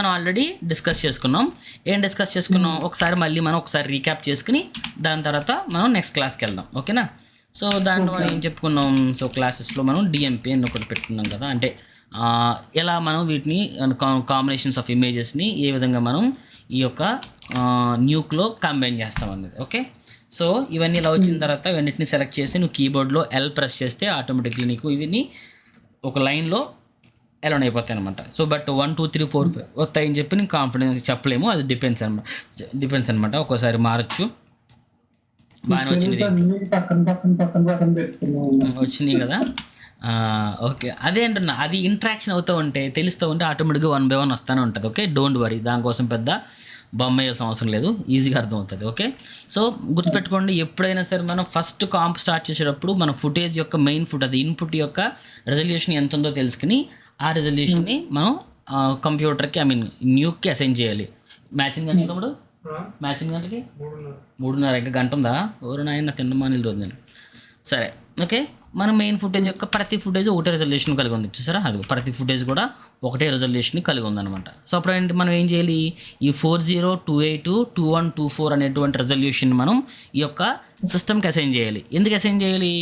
మనం already discuss చేసుకున్నాం. ఏం డిస్కస్ చేసుకున్నాం ఒకసారి మళ్ళీ మనం ఒకసారి రీక్యాప్ చేసుకుని దాని తర్వాత మనం నెక్స్ట్ క్లాస్కి వెళ్దాం. ఓకేనా? సో దాంట్లో మనం ఏం చెప్పుకున్నాం, సో క్లాసెస్లో మనం డిఎంపి అని ఒకటి పెట్టుకున్నాం కదా, అంటే ఎలా మనం వీటిని కాంబినేషన్స్ ఆఫ్ ఇమేజెస్ని ఏ విధంగా మనం ఈ యొక్క న్యూక్లో కంబైన్ చేస్తాం అన్నది. ఓకే, సో ఇవన్నీ ఇలా వచ్చిన తర్వాత ఇవన్నిటిని సెలెక్ట్ చేసి నువ్వు కీబోర్డ్లో ఎల్ ప్రెస్ చేస్తే ఆటోమేటిక్లీ నీకు ఇవన్నీ ఒక లైన్లో ఎలా అయిపోతాయి అనమాట. సో బట్ 1 2 3 4 5 వస్తాయని చెప్పి నేను కాన్ఫిడెన్స్ చెప్పలేము, అది డిపెండ్స్ అనమాట. ఒక్కోసారి మారచ్చు. బాగానే వచ్చినాయి కదా. ఓకే, అదే అంటున్నా, అది ఇంట్రాక్షన్ అవుతూ ఉంటే తెలుస్తూ ఉంటే ఆటోమేటిక్గా 1 by 1 వస్తూనే ఉంటుంది. ఓకే, డోంట్ వరీ, దానికోసం పెద్ద బొమ్మ వేయాల్సిన అవసరం లేదు, ఈజీగా అర్థమవుతుంది. ఓకే, సో గుర్తుపెట్టుకోండి, ఎప్పుడైనా సరే మనం ఫస్ట్ కాంప్ స్టార్ట్ చేసేటప్పుడు మన ఫుటేజ్ యొక్క మెయిన్ అది ఇన్పుట్ యొక్క రెజల్యూషన్ ఎంత ఉందో తెలుసుకుని ఆ రెజల్యూషన్ని మనం కంప్యూటర్కి న్యూకి అసైన్ చేయాలి. మ్యాచింగ్ గంటకి తమ్ముడు, మ్యాచింగ్ గంటకి 3:30 ఇంకా గంట ఉందా? ఎవరు నాయన తిన్నమాని రోజు నేను. సరే, ఓకే, మన మెయిన్ ఫుటేజ్ యొక్క ప్రతి ఫుటేజ్ ఒకటే రెజల్యూషన్ కలిగి ఉంది. చూసారా, అది ప్రతి ఫుటేజ్ కూడా ఒకటే రెజల్యూషన్ కలిగి ఉందన్నమాట. సో అప్పుడు మనం ఏం చేయాలి, ఈ 40282124 అనేటువంటి రెజల్యూషన్ మనం ఈ యొక్క సిస్టమ్కి అసైన్ చేయాలి. ఎందుకు అసైన్ చేయాలి?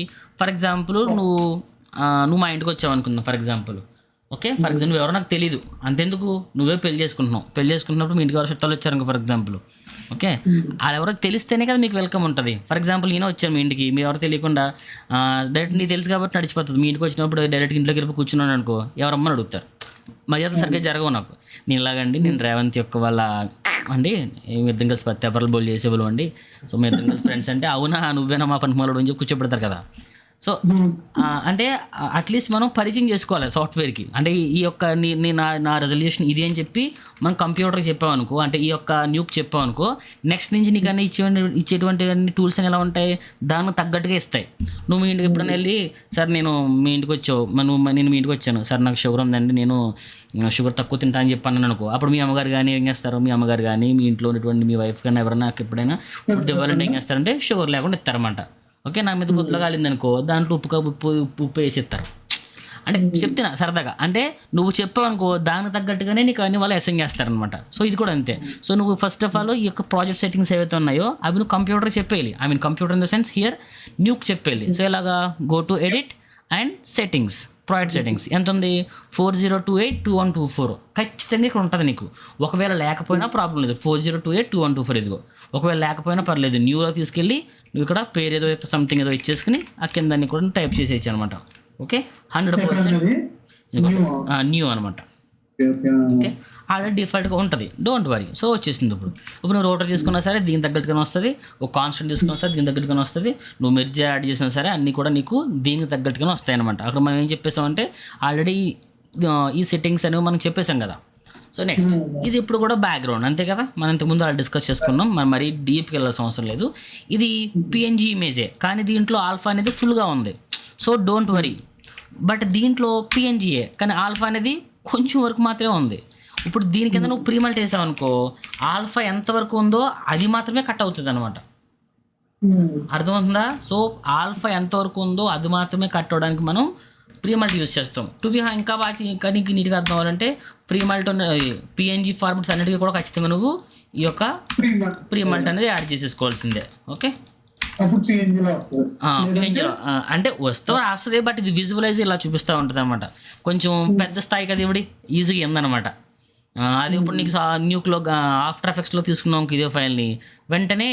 ఫర్ ఎగ్జాంపుల్ నువ్వు మా ఇంటికి వచ్చావు అనుకుందాం for example. Okay, for example ఎవరో నాకు తెలీదు, అంతెందుకు నువ్వే పెళ్లి చేసుకుంటున్నప్పుడు మీ ఇంటికి ఎవరు చుట్టాలు వచ్చారు ఫర్ ఎగ్జాంపుల్. ఓకే, అది ఎవరో తెలిస్తేనే కదా మీకు వెల్కమ్ ఉంటుంది. ఫర్ ఎగ్జాంపుల్ నేను వచ్చాను మీ ఇంటికి, మీరు ఎవరు తెలియకుండా డైరెక్ట్ నీకు తెలుసు కాబట్టి నడిచిపోతుంది. మీ ఇంటికి వచ్చినప్పుడు డైరెక్ట్ ఇంట్లోకి వెళ్ళి కూర్చున్నాను అనుకో, ఎవరమ్మని అడుగుతారు, మర్యాద సరిగ్గా జరగవు నాకు. నేను ఇలాగండి, నేను రేవంత్ యొక్క వాళ్ళ అండి, మీ ఇద్దరం కలిసి ఎవరు బోల్ చేసేవాళ్ళు అండి, సో మీ ఇద్దరం కలిసి ఫ్రెండ్స్ అంటే అవునా నువ్వేనా మా పని మొదలు అని చెప్పి కూర్చోబెడతారు కదా. సో అంటే అట్లీస్ట్ మనం పరిచయం చేసుకోవాలి సాఫ్ట్వేర్కి. అంటే ఈ యొక్క నా రెజల్యూషన్ ఇది అని చెప్పి మనం కంప్యూటర్కి చెప్పామనుకో, అంటే ఈ యొక్క న్యూక్ చెప్పామనుకో, నెక్స్ట్ నుంచి నీకు అన్నీ ఇచ్చేటువంటి అన్ని టూల్స్ అని ఎలా ఉంటాయి, దానికి తగ్గట్టుగా ఇస్తాయి. నువ్వు మీ ఇంటికి ఎప్పుడైనా వెళ్ళి, సార్ నేను మీ ఇంటికి వచ్చావు, నేను మీ ఇంటికి వచ్చాను సార్, నాకు షుగర్ ఉందండి, నేను షుగర్ తక్కువ తింటా అని చెప్పాను అనుకో, అప్పుడు మీ అమ్మగారు కానీ ఏం చేస్తారు, మీ అమ్మగారు కానీ మీ ఇంట్లో ఉన్నటువంటి మీ వైఫ్ కానీ ఎవరైనా నాకు ఎప్పుడైనా ఫుడ్ ఇవ్వాలంటే ఏం చేస్తారంటే షుగర్ లేకుండా ఇస్తారన్నమాట. ఓకే, నా మీద గుర్తులో కాలిందనుకో, దాంట్లో ఉప్పు వేసి ఇస్తారు. అంటే చెప్తున్నా సరదాగా, అంటే నువ్వు చెప్పావు అనుకో దానికి తగ్గట్టుగానే నీకు అన్ని వాళ్ళు అసైన్ చేస్తారనమాట. సో ఇది కూడా అంతే. సో నువ్వు ఫస్ట్ ఆఫ్ ఆల్ ఈ యొక్క ప్రాజెక్ట్ సెట్టింగ్స్ ఏవైతే ఉన్నాయో అవి నువ్వు కంప్యూటర్ చెప్పేయాలి. Computer in the sense here న్యూక్ చెప్పేయాలి. సో ఇలాగా go to edit and settings, project settings ఎంత ఉంది, 40282124 ఖచ్చితంగా ఇక్కడ ఉంటుంది నీకు. ఒకవేళ లేకపోయినా ప్రాబ్లం లేదు, 40282124 ఇదిగో. ఒకవేళ లేకపోయినా పర్లేదు, న్యూలో తీసుకెళ్ళి నువ్వు ఇక్కడ పేరు ఏదో సంథింగ్ ఏదో ఇచ్చేసుకుని ఆ కింద కూడా టైప్ చేసేయచ్చు అనమాట. ఓకే, 100% న్యూ అనమాట. ఓకే, ఆల్రెడీ డిఫాల్ట్గా ఉంటుంది, డోంట్ వరీ. సో వచ్చేసింది. ఇప్పుడు నువ్వు రోటర్ తీసుకున్నా సరే దీని తగ్గట్టుగానే వస్తుంది, ఒక కాన్స్టెంట్ తీసుకున్నా సరే దీని తగ్గట్టుగానే వస్తుంది, నువ్వు మెర్జ్ యాడ్ చేసినా సరే అన్నీ కూడా నీకు దీనికి తగ్గట్టుగానే వస్తాయి అనమాట. అక్కడ మనం ఏం చెప్పేసామంటే ఆల్రెడీ ఈ సెట్టింగ్స్ అనేవి మనం చెప్పేసాం కదా. సో నెక్స్ట్ ఇది ఇప్పుడు కూడా బ్యాక్గ్రౌండ్ అంతే కదా, మనం ఇంతకుముందు అలా డిస్కస్ చేసుకున్నాం, మనం మరీ డీప్కి వెళ్ళాల్సిన అవసరం లేదు. ఇది పిఎన్జీ ఇమేజే, కానీ దీంట్లో ఆల్ఫా అనేది ఫుల్గా ఉంది. So don't worry. బట్ దీంట్లో పిఎన్జీయే కానీ ఆల్ఫా అనేది కొంచెం వరకు మాత్రమే ఉంది. ఇప్పుడు దీని కింద నువ్వు ప్రీమల్ట్ వేసావు అనుకో, ఆల్ఫా ఎంతవరకు ఉందో అది మాత్రమే కట్ అవుతుంది అనమాట. అర్థమవుతుందా? సో ఆల్ఫా ఎంతవరకు ఉందో అది మాత్రమే కట్ అవడానికి మనం ప్రీమల్ట్ యూజ్ చేస్తాం. ఇంకా బాగా ఇంకా నీకు నీట్గా అర్థం అవ్వాలంటే ప్రీమల్ట్ పిఎన్జీ ఫార్మాట్స్ అన్నిటికీ కూడా ఖచ్చితంగా నువ్వు ఈ యొక్క ప్రీమల్ట్ అనేది యాడ్ చేసేసుకోవాల్సిందే. ఓకే, పిఎన్జీలో అంటే వస్తుంది, బట్ ఇది విజువలైజ్ ఇలా చూపిస్తూ ఉంటుంది అనమాట. కొంచెం పెద్ద స్థాయి కదా ఇవిడి ఈజీగా ఉందన్నమాట. అది ఇప్పుడు నీకు న్యూక్లో ఆఫ్టర్ ఎఫెక్ట్స్లో తీసుకున్నాం ఇదే ఫైల్ని, వెంటనే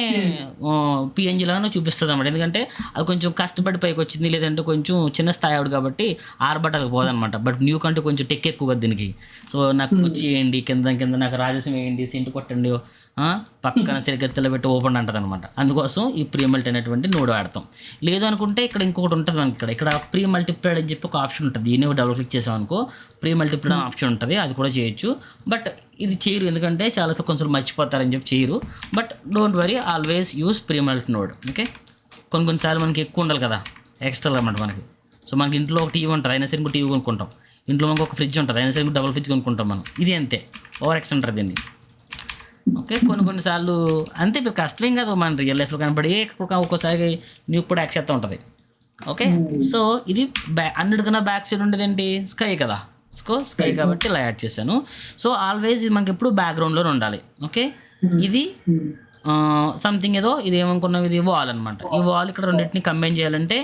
పిఎన్జీలోనే చూపిస్తుంది అన్నమాట. ఎందుకంటే అది కొంచెం కష్టపడి పైకి వచ్చింది, లేదంటే కొంచెం చిన్న స్థాయి ఆవిడ కాబట్టి ఆర్బటాలకు పోదనమాట. బట్ న్యూ కంటే కొంచెం టెక్ ఎక్కువ కదా దీనికి. సో నాకు కుర్చీ వేయండి, కింద నాకు రాజస్వం వేయండి, సెంటు కొట్టండి, పక్కన సరిగత్తెలో పెట్టి ఓపెన్ అంటుంది అనమాట. అందుకోసం ఈ ప్రీ మల్టీ అనేటువంటి నోడ్ వాడతాం. లేదు అనుకుంటే ఇక్కడ ఇంకొకటి ఉంటుంది మనకి, ఇక్కడ ప్రీ మల్టిప్లైడ్ అని చెప్పి ఒక ఆప్షన్ ఉంటుంది. దీన్ని డబుల్ క్లిక్ చేసాం అనుకో ప్రీ మల్టిప్లైడ్ ఆప్షన్ ఉంటుంది, అది కూడా చేయొచ్చు. బట్ ఇది చేయరు, ఎందుకంటే చాలా కొంచెం మర్చిపోతారని చెప్పి చేయరు. But don't worry, always use pre multi node. Okay, కొన్నిసార్లు మనకి ఎక్కువ ఉండాలి కదా ఎక్స్ట్రా అన్నమాట మనకి. సో మనకి ఇంట్లో ఒక టీవీ ఉంటుంది, అయినా సరే ఇంకో టీవీ కొనుక్కుంటాం. ఇంట్లో మనకు ఒక ఫ్రిడ్జ్ ఉంటుంది, అయినా సరే ఇంకో డబుల్ ఫ్రిడ్జ్ కొనుక్కుంటాం మనం. ఇది అంతే, ఓవర్ ఎక్స్ అంటారు దీన్ని. ఓకే, కొన్నిసార్లు అంతే, ఇప్పుడు కష్టమేం కాదు, మన రియల్ లైఫ్లో కనపడి ఒక్కోసారి న్యూక్ కూడా యాక్ట్ చేస్తూ ఉంటుంది. ఓకే, సో ఇది అన్నిటికన్నా బ్యాక్ సైడ్ ఉండేది ఏంటి, స్కై కదా. స్కై కాబట్టి ఇలా యాడ్ చేశాను. సో ఆల్వేస్ ఇది మనకి ఎప్పుడు బ్యాక్గ్రౌండ్లోనే ఉండాలి. ఓకే, ఇది సంథింగ్ ఏదో ఇది ఏమనుకున్నాం, ఇది వాల్ అనమాట. ఈ వాల్ ఇక్కడ రెండింటిని కంబైన్ చేయాలంటే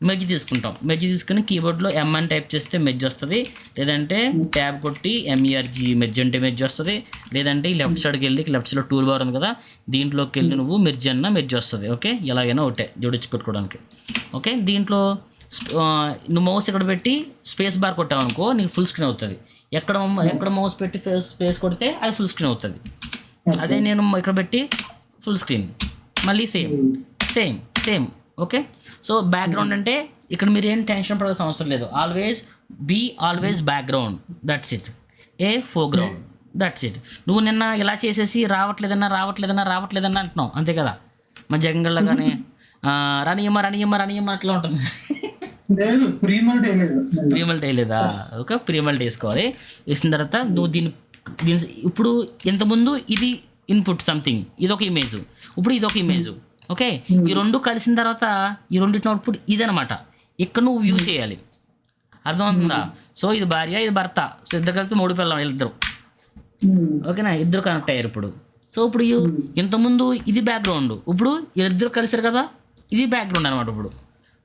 మెజ్ తీసుకుంటాం. మెజ్ తీసుకుని కీబోర్డ్లో ఎం అని టైప్ చేస్తే మెజ్ వస్తుంది, లేదంటే ట్యాబ్ కొట్టి ఎంఈఆర్జీ మెజ్ అంటే మెజ్ వస్తుంది, లేదంటే ఈ లెఫ్ట్ సైడ్కి వెళ్ళి లెఫ్ట్ సైడ్లో టూల్ బార్ ఉంది కదా, దీంట్లోకి వెళ్ళి నువ్వు మెర్జ్ అన్న మెర్జ్ వస్తుంది. ఓకే, ఎలాగైనా ఒకటే జోడించి కొట్టుకోవడానికి. ఓకే, దీంట్లో నువ్వు మౌస్ ఇక్కడ పెట్టి స్పేస్ బార్ కొట్టావనుకో నీకు ఫుల్ స్క్రీన్ అవుతుంది. ఎక్కడ మౌస్ పెట్టి స్పేస్ కొడితే అది ఫుల్ స్క్రీన్ అవుతుంది. అదే నేను ఇక్కడ పెట్టి ఫుల్ స్క్రీన్ మళ్ళీ సేమ్. ఓకే, సో బ్యాక్గ్రౌండ్ అంటే ఇక్కడ మీరు ఏం టెన్షన్ పడాల్సిన అవసరం లేదు. Always background, that's it. A foreground, that's it. నువ్వు నిన్న ఇలా చేసేసి రావట్లేదన్నా అంటున్నావు అంతే కదా. మా జగన్లాగానే రానియమ్మ అట్లా ఉంటుంది. ప్రీమల్ వేయలేదా? ఓకే, ప్రీమల్ వేసుకోవాలి. వేసిన తర్వాత నువ్వు దీని ఇప్పుడు ఇంతకుముందు ఇది ఇన్పుట్ సంథింగ్, ఇదొక ఇమేజ్, ఇప్పుడు ఇదొక ఇమేజ్. ఓకే, ఈ రెండు కలిసిన తర్వాత ఈ రెండింటిని అవుట్పుట్ ఇదనమాట. ఇక్కడ నువ్వు వ్యూ చేయాలి, అర్థమవుతుందా? సో ఇది భార్య, ఇది భర్త, సో ఇద్దరు కలిపితే 3 పిల్లలు వీళ్ళిద్దరు. ఓకేనా, ఇద్దరు కనెక్ట్ అయ్యారు ఇప్పుడు. సో ఇప్పుడు ఇంతకుముందు ఇది బ్యాక్గ్రౌండ్, ఇప్పుడు వీళ్ళిద్దరు కలిసారు కదా, ఇది బ్యాక్గ్రౌండ్ అనమాట. ఇప్పుడు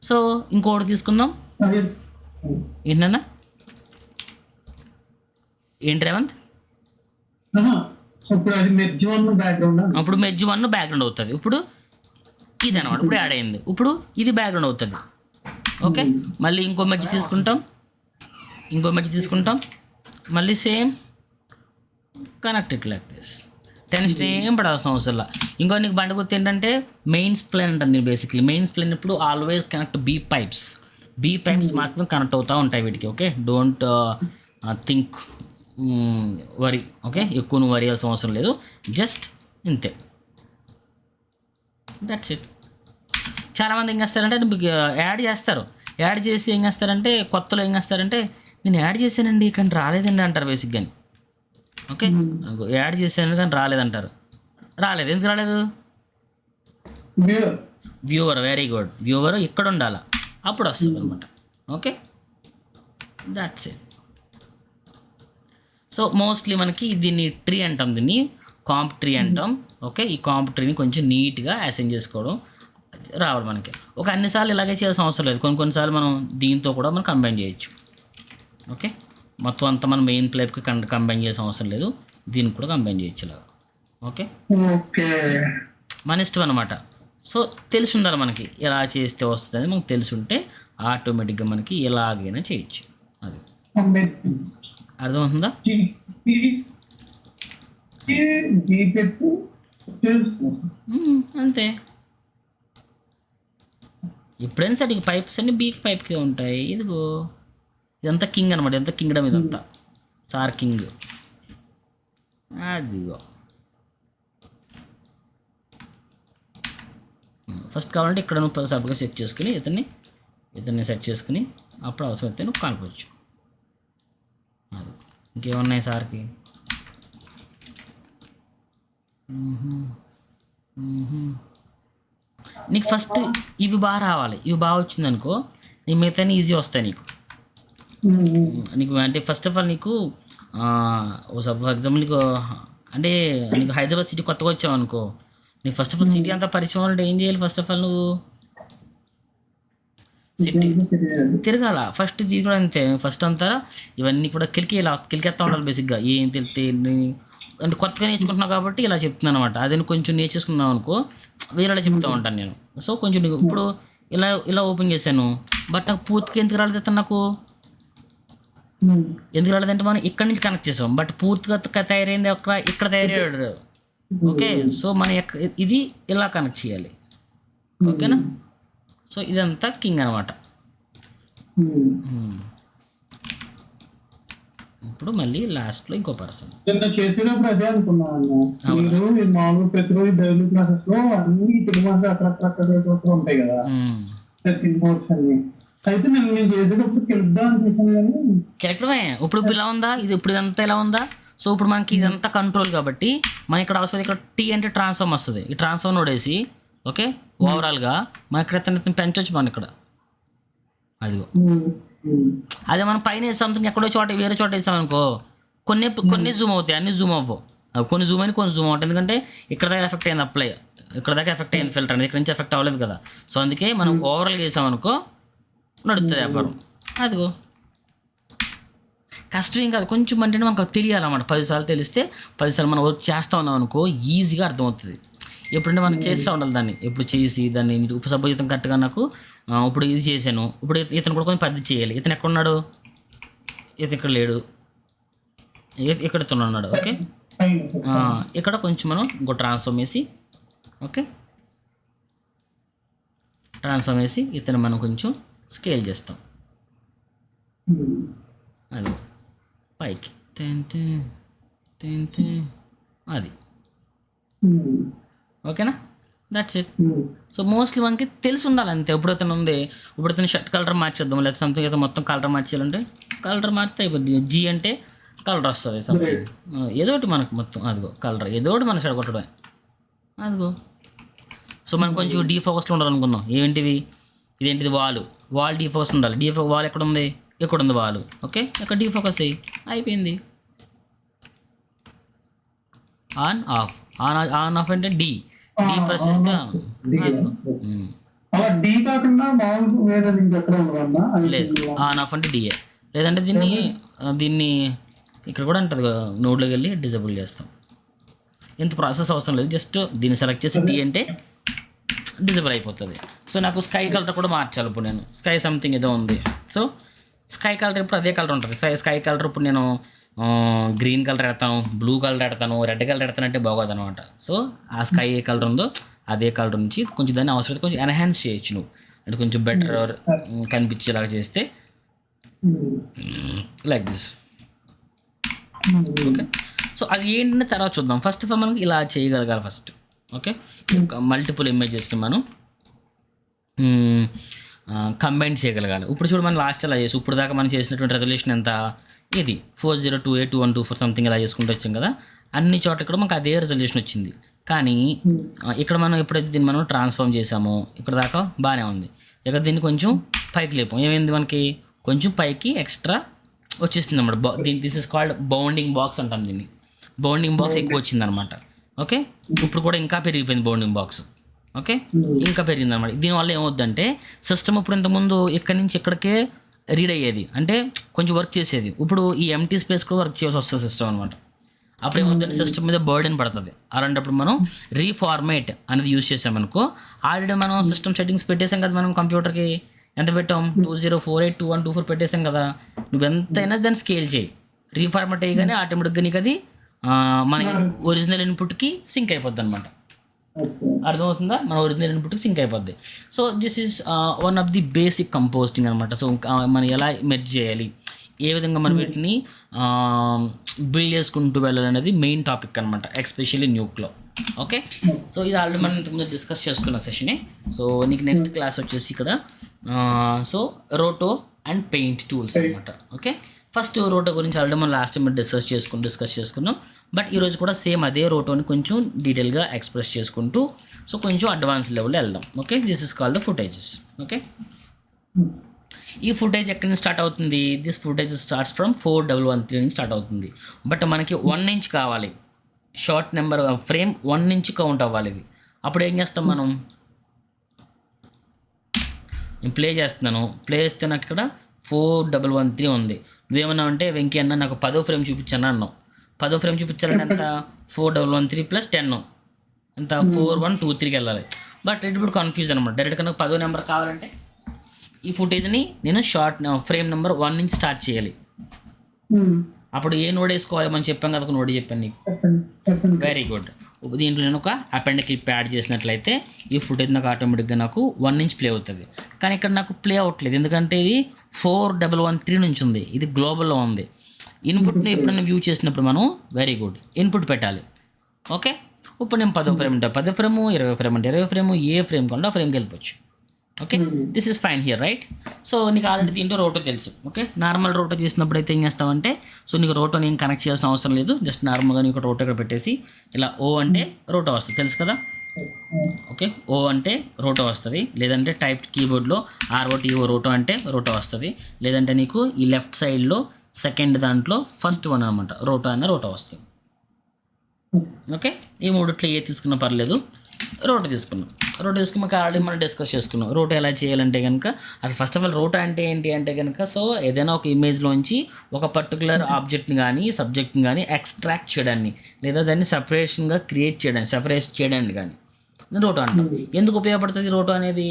సో ఇంకోటి తీసుకుందాం. ఏంటన్నా ఏంటి రేవంత్? అప్పుడు మెర్జ్ 1 బ్యాక్గ్రౌండ్ అవుతుంది. ఇప్పుడు ఇది అనమాట, ఇప్పుడు యాడ్ అయింది. ఇప్పుడు ఇది బ్యాక్గ్రౌండ్ అవుతుంది. ఓకే, మళ్ళీ ఇంకో మెర్జ్ తీసుకుంటాం, మళ్ళీ same connect it like this. Tension ఏం పడాల్సిన అవసరం. ఇంకో నీకు బండి గుర్తు ఏంటంటే మెయిన్స్ ప్లేన్ అంటుంది. బేసిక్లీ మెయిన్స్ ప్లేన్ ఇప్పుడు ఆల్వేస్ కనెక్ట్ బీ పైప్స్ మాత్రం కనెక్ట్ అవుతూ ఉంటాయి వీటికి. Okay, don't think worry. Okay, ఎక్కువ నువ్వు వరీ అవ్వాల్సిన అవసరం లేదు, జస్ట్ ఇంతే, దట్స్ ఇట్. చాలామంది ఏం చేస్తారంటే యాడ్ చేసి ఏం చేస్తారంటే కొత్తలో ఏం చేస్తారంటే నేను యాడ్ చేశానండి కానీ రాలేదండి అంటారు బేసిక్గా. ఓకే, యాడ్ చేశాను కానీ రాలేదంటారు. ఎందుకు రాలేదు? Viewer, very good. వ్యూవర్ ఇక్కడ ఉండాలా, అప్పుడు వస్తుంది అనమాట. Okay, that's it. So mostly మనకి దీన్ని ట్రీ అంటాం, దీన్ని కాంప్ ట్రీ అంటాం. ఓకే, ఈ కాంప్ ట్రీని కొంచెం నీట్గా అసైన్ చేసుకోవడం రావాలి మనకి. అన్నిసార్లు ఇలాగే చేయాల్సిన అవసరం లేదు, కొన్నిసార్లు మనం దీంతో కూడా మనం కంబైన్ చేయొచ్చు. ఓకే, మొత్తం అంతా మనం మెయిన్ ప్లేప్కి కంబైన్ చేయాల్సిన అవసరం లేదు, దీనికి కూడా కంబైన్ చేయొచ్చు ఇలాగా. ఓకే, మన ఇష్టం అనమాట. సో తెలిసి ఉండాలి మనకి ఎలా చేస్తే వస్తుంది, మనకు తెలిసి ఉంటే ఆటోమేటిక్గా మనకి ఎలాగైనా చేయొచ్చు. అది అర్థమవుతుందా? అంతే. ఎప్పుడైనా సరే నీకు పైప్స్ అన్ని పైప్కే ఉంటాయి. ఇదిగో ఇదంతా కింగ్ అనమాట, ఇదంతా కింగ్డమ్, ఇదంతా సార్ కింగ్. అదిగో ఫస్ట్ కావాలంటే ఇక్కడ నువ్వు సబ్గా సెట్ చేసుకుని ఇతన్ని సెట్ చేసుకుని అప్పుడు అవసరం అయితే నువ్వు కలపవచ్చు. అది ఇంకేమున్నాయి సార్కి? నీకు ఫస్ట్ ఇవి బాగా రావాలి, ఇవి బాగా వచ్చిందనుకో నీ మిగతా ఈజీ వస్తాయి నీకు. అంటే ఫస్ట్ ఆఫ్ ఆల్ నీకు ఫర్ ఎగ్జాంపుల్ అంటే నీకు హైదరాబాద్ సిటీ కొత్తగా వచ్చావు అనుకో, నీకు ఫస్ట్ ఆఫ్ ఆల్ సిటీ అంతా పరిచయం అంటే ఏం చేయాలి? ఫస్ట్ ఆఫ్ ఆల్ నువ్వు సిటీ తిరగాల. ఫస్ట్ ఇది కూడా అంతే, ఫస్ట్ అంతా ఇవన్నీ కూడా కిలికేస్తా ఉండాలి బేసిక్గా. ఏం తెలితే అంటే కొత్తగా నేర్చుకుంటున్నావు కాబట్టి ఇలా చెప్తున్నాను అనమాట. అదే కొంచెం నేర్చేసుకుందాం అనుకో వేరేలా చెప్తూ ఉంటాను నేను. సో కొంచెం నీకు ఇప్పుడు ఇలా ఓపెన్ చేశాను, బట్ నాకు పూర్తిగా ఎందుకు రాలేదు? నాకు ఎందుకు రాలేదంటే మనం ఇక్కడ నుంచి కనెక్ట్ చేసాం, బట్ పూర్తిగా తయారైంది ఇక్కడ తయారయ్యాడు. ఓకే, సో మన ఇది ఇలా కనెక్ట్ చేయాలి. ఓకేనా? సో ఇదంతా కింగ్ అనమాట. ఇప్పుడు మళ్ళీ లాస్ట్లో ఇంకో పర్సన్ చేసేటప్పుడు అదే అనుకున్నాను. మీరు మామూలు ప్రతిరోజు డైలీ క్లాసెస్ లో అన్ని తెలుగు అక్కడ ఉంటాయి కదా, అయితే నేను చేసేటప్పుడు కెలుద్దాం చేశాను కానీ కెలకడమే. ఇప్పుడు ఇలా ఉందా, ఇది ఇప్పుడు ఇదంతా ఇలా ఉందా? సో ఇప్పుడు మనకి ఇదంతా కంట్రోల్ కాబట్టి మన ఇక్కడ అవసరం ఇక్కడ టీ అంటే ట్రాన్స్ఫార్మ్ వస్తుంది. ఈ ట్రాన్స్ఫార్మ్ నోడేసి ఓకే ఓవరాల్గా మన ఇక్కడ పెంచవచ్చు. మన ఇక్కడ అదిగో అదే మనం పైన సంథింగ్ ఎక్కడో చోట వేరే చోట వేసాం అనుకో కొన్ని జూమ్ అవుతాయి, అన్ని జూమ్ అవ్వవు. కొన్ని జూమ్ అయినా కొన్ని జూమ్ అవుతాయి, ఎందుకంటే ఇక్కడ దాకా ఎఫెక్ట్ అయింది అప్లై, ఇక్కడ దాకా ఎఫెక్ట్ అయింది ఫిల్టర్ అనేది, ఇక్కడ నుంచి ఎఫెక్ట్ అవ్వలేదు కదా. సో అందుకే మనం ఓవరాల్గా వేసామనుకో నడుస్తుంది వ్యాపారం. అదిగో కష్టం ఏం కాదు, కొంచెం అంటే మనకు తెలియాలన్నమాట. 10 సార్లు తెలిస్తే 10 సార్లు మనం వర్క్ చేస్తూ ఉన్నాం అనుకో ఈజీగా అర్థమవుతుంది. ఎప్పుడంటే మనం చేస్తూ ఉండాలి దాన్ని, ఎప్పుడు చేసి దాన్ని సపోజ్ ఇతను కరెక్ట్గా నాకు ఇప్పుడు ఇది చేశాను, ఇప్పుడు ఇతను కూడా కొంచెం పద్ధతి చేయాలి. ఇతను ఎక్కడున్నాడు, ఇతను ఇక్కడ లేడు, ఇక్కడ ఇతను ఉన్నాడు. ఓకే, ఇక్కడ కొంచెం మనం ఇంకో ట్రాన్స్ఫార్మ్ వేసి, ఓకే ట్రాన్స్ఫార్మ్ వేసి ఇతను మనం కొంచెం స్కేల్ చేస్తాం. అది పైకి అది ఓకేనా, దట్స్ ఇట్. సో మోస్ట్లీ మనకి తెలిసి ఉండాలి అంతే. ఇప్పుడు అతను ఉంది, ఇప్పుడు అతను షర్ట్ కలర్ మార్చేద్దాం, లేదా సంథింగ్ అయితే మొత్తం కలర్ మార్చేయాలంటే కలర్ మారితే అయిపోద్ది. జీ అంటే కలర్ వస్తుంది సంథింగ్, ఏదో ఒకటి మనకు మొత్తం అదిగో కలర్, ఏదో ఒకటి మన సైడ్ కొట్టడమే అదిగో. సో మనం కొంచెం డీఫోకస్లో ఉండాలనుకుందాం. ఏంటివి, ఇదేంటిది వాల్ డీఫోకస్ ఉండాలి. వాల్ ఎక్కడ ఉంది, ఇక్కడ ఉంది వాల్. ఓకే, ఇక్కడ డీఫోకస్ అయ్యి అయిపోయింది. ఆన్ ఆఫ్ అంటే డి ప్రెస్ చేస్తే లేదు, ఆన్ ఆఫ్ అంటే డిఏ. లేదంటే దీన్ని ఇక్కడ కూడా ఉంటుంది కదా, నోడ్లోకి వెళ్ళి డిజేబుల్ చేస్తాం. ఎంత ప్రాసెస్ అవసరం లేదు, జస్ట్ దీన్ని సెలెక్ట్ చేసి డి అంటే డిజేబుల్ అయిపోతుంది. సో నాకు స్కై కలర్ కూడా మార్చాలి. ఇప్పుడు నేను స్కై సంథింగ్ ఏదో ఉంది, సో స్కై కలర్ ఇప్పుడు అదే కలర్ ఉంటుంది. స్కై కలర్ ఇప్పుడు నేను గ్రీన్ కలర్ ఎడతాను, బ్లూ కలర్ ఎడతాను, రెడ్ కలర్ ఎడతాను అంటే బాగోదు అనమాట. సో ఆ స్కై ఏ కలర్ ఉందో అదే కలర్ నుంచి కొంచెం దాన్ని అవసరం కొంచెం ఎన్హాన్స్ చేయొచ్చు నువ్వు, అంటే కొంచెం బెటర్ కనిపించేలాగా చేస్తే లైక్ దిస్. ఓకే, సో అది ఏంటంటే తర్వాత చూద్దాం. ఫస్ట్ ఆఫ్ ఆల్ మనకి ఇలా చేయగలగాలి ఫస్ట్. ఓకే, మల్టిపుల్ ఇమేజెస్ని మనం కంబైన్ చేయగలగాలి. ఇప్పుడు చూడు మనం లాస్ట్ అలా చేసి ఇప్పుడు దాకా మనం చేసినటువంటి రెజల్యూషన్ ఎంత, ఇది 40282124 సంథింగ్ ఇలా చేసుకుంటూ వచ్చాం కదా. అన్ని చోట్ల కూడా మనకు అదే రెజల్యూషన్ వచ్చింది. కానీ ఇక్కడ మనం ఎప్పుడైతే దీన్ని మనం ట్రాన్స్ఫార్మ్ చేసామో ఇక్కడ దాకా బాగానే ఉంది. ఇక్కడ దీన్ని కొంచెం పైకి లేపాం, ఏమైంది మనకి కొంచెం పైకి ఎక్స్ట్రా వచ్చేస్తుంది అన్నమాట. This is called bounding box అంటాం దీన్ని. బౌండింగ్ బాక్స్ ఎక్కువ వచ్చింది అనమాట. ఓకే, ఇప్పుడు కూడా ఇంకా పెరిగిపోయింది బౌండింగ్ బాక్స్. ఓకే, ఇంకా పెరిగింది అనమాట. దీనివల్ల ఏమవుద్దంటే సిస్టమ్ ఇప్పుడు ఇంతకుముందు ఇక్కడి నుంచి ఇక్కడికే రీడ్ అయ్యేది, అంటే కొంచెం వర్క్ చేసేది. ఇప్పుడు ఈ ఎంటీ స్పేస్ కూడా వర్క్ చేయాల్సి వస్తుంది సిస్టమ్ అనమాట. అప్పుడు ఏమవుతుందంటే సిస్టమ్ మీద బర్డెన్ పడుతుంది. అలాంటప్పుడు మనం రీఫార్మేట్ అనేది యూజ్ చేసామనుకో, ఆల్రెడీ మనం సిస్టమ్ సెట్టింగ్స్ పెట్టేసాం కదా, మనం కంప్యూటర్కి ఎంత పెట్టాం 20482124 పెట్టేసాం కదా. నువ్వు ఎంతైనా దాన్ని స్కేల్ చేయి, రీఫార్మేట్ అయ్యగానే ఆటోమేటిక్గా నీకు అది మన ఒరిజినల్ ఇన్పుట్కి సింక్ అయిపోద్ది అనమాట. అర్థమవుతుందా, మన ఒరిజినల్ ఇన్పుట్కి సింక్ అయిపోద్ది. So this is one of the basic composting అనమాట. సో మనం ఎలా మెర్జ్ చేయాలి, ఏ విధంగా మనం వీటిని బిల్డ్ చేసుకుంటూ వెళ్ళాలనేది మెయిన్ టాపిక్ అనమాట, ఎస్పెషల్లీ న్యూక్లో. ఓకే, సో ఇది ఆల్రెడీ మనం ఇంతకుముందు డిస్కస్ చేసుకున్న సెషనే. సో నీకు నెక్స్ట్ క్లాస్ వచ్చేసి ఇక్కడ సో రోటో అండ్ పెయింట్ టూల్స్ అనమాట. ఓకే, ఫస్ట్ రోటో గురించి ఆల్రెడీ మనం లాస్ట్ టైం డిస్కస్ చేసుకున్నాం. బట్ ఈరోజు కూడా సేమ్ అదే రోటోని కొంచెం డీటెయిల్గా ఎక్స్ప్రెస్ చేసుకుంటూ సో కొంచెం అడ్వాన్స్ లెవెల్లో వెళ్దాం. Okay, this is called the footages. Okay, ఈ ఫుటేజ్ ఎక్కడి నుంచి స్టార్ట్ అవుతుంది, దిస్ ఫుటేజ్ స్టార్ట్స్ ఫ్రమ్ 4113 నుంచి స్టార్ట్ అవుతుంది. బట్ మనకి 1 ఇంచ్ కావాలి, షార్ట్ నెంబర్ ఫ్రేమ్ 1 నుంచి కౌంట్ అవ్వాలి ఇది. అప్పుడు ఏం చేస్తాం మనం, నేను ప్లే చేస్తున్నాను, ప్లే చేస్తే నాకు ఇక్కడ 4113 ఉంది. నువ్వేమన్నా అంటే వెంకీ అన్న నాకు 10వ ఫ్రేమ్ చూపించాను అన్నావు. 10వ ఫ్రేమ్ చూపించాలంటే ఎంత 4113 + 10 ఎంత 4123కి వెళ్ళాలి. బట్ ఇప్పుడు కన్ఫ్యూజ్ అనమాట. డైరెక్ట్గా నాకు 10వ నెంబర్ కావాలంటే ఈ ఫుటేజ్ని నేను షార్ట్ ఫ్రేమ్ నెంబర్ 1 నుంచి స్టార్ట్ చేయాలి. అప్పుడు ఏ నోడ్ వేసుకోవాలి మనం చెప్పాం కదా, ఒక నోడ్ చెప్పాను నీకు. Very good. దీంట్లో నేను ఒక అపెండ్ క్లిప్ యాడ్ చేసినట్లయితే ఈ ఫుటేజ్ నాకు ఆటోమేటిక్గా నాకు 1 నుంచి ప్లే అవుతుంది. కానీ ఇక్కడ నాకు ప్లే అవ్వట్లేదు, ఎందుకంటే ఇది 4113 నుంచి ఉంది, ఇది గ్లోబల్లో ఉంది. ఇన్పుట్ని ఎప్పుడైనా వ్యూ చేసినప్పుడు మనం వెరీ గుడ్ ఇన్పుట్ పెట్టాలి. ఓకే, ఇప్పుడు నేను 10వ ఫ్రేమ్ అంటే 10వ ఫ్రేము, 20వ ఫ్రేమ్ అంటే 20వ ఫ్రేము, ఏ ఫ్రేమ్ కొంటే ఆ ఫ్రేమ్కి వెళ్ళిపోవచ్చు. Okay, this is fine here right. So నీకు ఆల్రెడీ దీంట్లో రోటో తెలుసు. ఓకే, నార్మల్ రోటో చేసినప్పుడు అయితే ఏం చేస్తామంటే, సో నీకు రోటోని ఏం కనెక్ట్ చేయాల్సిన అవసరం లేదు, జస్ట్ నార్మల్గా నీకు రోటో ఇక్కడ పెట్టేసి ఇలా ఓ అంటే రోటో వస్తుంది తెలుసు కదా. ఓకే, ఓ అంటే రోటో వస్తుంది, లేదంటే టైప్ కీబోర్డ్లో ROTO రోటో అంటే రోటో వస్తుంది, లేదంటే నీకు ఈ లెఫ్ట్ సైడ్లో సెకండ్ దాంట్లో ఫస్ట్ వన్ అనమాట రోటో అన్న రోటో వస్తుంది. ఓకే, ఈ మూడిట్లో ఏ తీసుకున్నా పర్లేదు, రోటో తీసుకున్నాం. రోటో తీసుకున్నాక ఆల్రెడీ మనం డిస్కస్ చేసుకున్నాం రోటో ఎలా చేయాలంటే కనుక. అది ఫస్ట్ ఆఫ్ ఆల్ రోటో అంటే ఏంటి అంటే కనుక, సో ఏదైనా ఒక ఇమేజ్లోంచి ఒక పర్టికులర్ ఆబ్జెక్ట్ని కానీ సబ్జెక్ట్ని కానీ ఎక్స్ట్రాక్ట్ చేయడాన్ని, లేదా దాన్ని సపరేషన్గా క్రియేట్ చేయడానికి, సపరేట్ చేయడానికి కానీ రోటో అంటాం. ఎందుకు ఉపయోగపడుతుంది రోటో అనేది?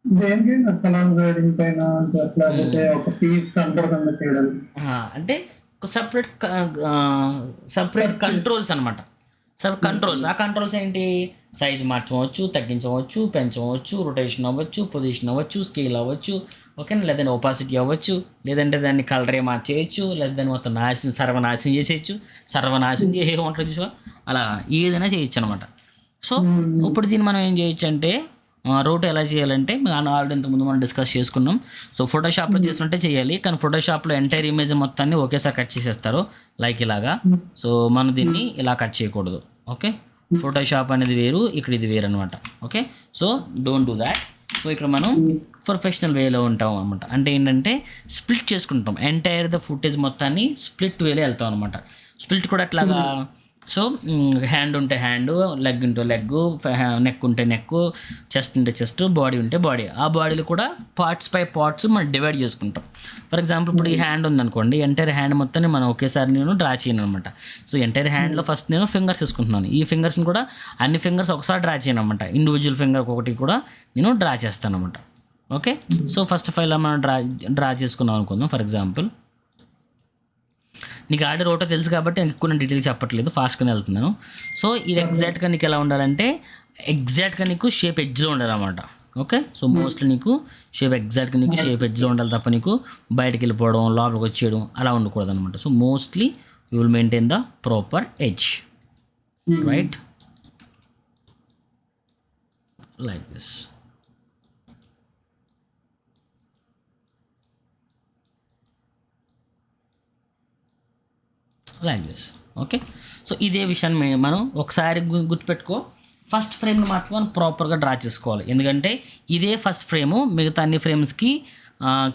దేనికి కలర్ గ్రేడింగ్ పైన లేకపోతే ఒక పీస్ కనపడకుండా చేయడం, అంటే సపరేట్ కంట్రోల్స్ అనమాట. కంట్రోల్స్, ఆ కంట్రోల్స్ ఏంటి? సైజ్ మార్చవచ్చు, తగ్గించవచ్చు, పెంచవచ్చు, రొటేషన్ అవ్వచ్చు, పొజిషన్ అవ్వచ్చు, స్కేల్ అవ్వచ్చు, ఓకేనా, లేదంటే ఒపాసిటీ అవ్వచ్చు, లేదంటే దాన్ని కలరే మార్చేయచ్చు, లేదా దాన్ని మొత్తం సర్వనాశనం చేసేయచ్చు, సర్వనాశనం ఏమంటారు చూసా, అలా ఏదైనా చేయొచ్చు అనమాట. సో ఇప్పుడు దీన్ని మనం ఏం చేయొచ్చు అంటే, రోటో ఎలా చేయాలంటే మనం ఆల్రెడీ ఇంతకుముందు మనం డిస్కస్ చేసుకున్నాం. సో ఫోటోషాప్లో చేసినట్టే చేయాలి, కానీ ఫోటోషాప్లో ఎంటైర్ ఇమేజ్ మొత్తాన్ని ఒకేసారి కట్ చేసేస్తారు లైక్ ఇలాగా. సో మనం దీన్ని ఇలా కట్ చేయకూడదు. ఓకే, ఫోటోషాప్ అనేది వేరు, ఇక్కడ ఇది వేరు అనమాట. Okay, so don't do that. So ఇక్కడ మనం ప్రొఫెషనల్ వేలో ఉంటాం అనమాట. అంటే ఏంటంటే స్ప్లిట్ చేసుకుంటాం, ఎంటైర్ ద ఫుటేజ్ మొత్తాన్ని స్ప్లిట్ వేలో వెళ్తాం అనమాట. స్ప్లిట్ కూడా అట్లాగా. సో హ్యాండ్ ఉంటే హ్యాండ్, లెగ్ ఉంటే లెగ్, నెక్ ఉంటే నెక్, చెస్ట్ ఉంటే చెస్ట్, బాడీ ఉంటే బాడీ. ఆ బాడీలు కూడా పార్ట్స్ బై పార్ట్స్ మనం డివైడ్ చేసుకుంటాం. ఫర్ ఎగ్జాంపుల్ ఇప్పుడు ఈ హ్యాండ్ ఉందనుకోండి, ఎంటైర్ హ్యాండ్ మొత్తాన్ని మనం ఒకేసారి నేను డ్రా చేయను అనమాట. సో ఎంటైర్ హ్యాండ్లో ఫస్ట్ నేను ఫింగర్స్ తీసుకుంటున్నాను. ఈ ఫింగర్స్ని కూడా అన్ని ఫింగర్స్ ఒకసారి డ్రా చేయను అనమాట, ఇండివిజువల్ ఫింగర్ ఒకటి కూడా నేను డ్రా చేస్తాను అనమాట. Okay, so first of all మనం డ్రా చేసుకున్నాం అనుకుందాం. ఫర్ ఎగ్జాంపుల్ నీకు ఆల్రెడీ రోటో తెలుసు కాబట్టి ఎక్కువ నేను డీటెయిల్స్ చెప్పట్లేదు, ఫాస్ట్గానే వెళ్తున్నాను. సో ఇది ఎగ్జాక్ట్గా నీకు ఎలా ఉండాలంటే, ఎగ్జాక్ట్గా నీకు షేప్ ఎడ్జ్లో ఉండాలన్నమాట. ఓకే, సో మోస్ట్లీ నీకు ఎగ్జాక్ట్గా నీకు షేప్ ఎడ్జ్లో ఉండాలి తప్ప నీకు బయటకు వెళ్ళిపోవడం, లోపలికి వచ్చేయడం అలా ఉండకూడదు అనమాట. So mostly you will maintain the proper edge, right, like this. Like this. Okay, so ఇదే విషయాన్ని మనం ఒకసారి గుర్తుపెట్టుకో. ఫస్ట్ ఫ్రేమ్ని మాత్రం మనం ప్రాపర్గా డ్రా చేసుకోవాలి, ఎందుకంటే ఇదే ఫస్ట్ ఫ్రేము మిగతా అన్ని ఫ్రేమ్స్కి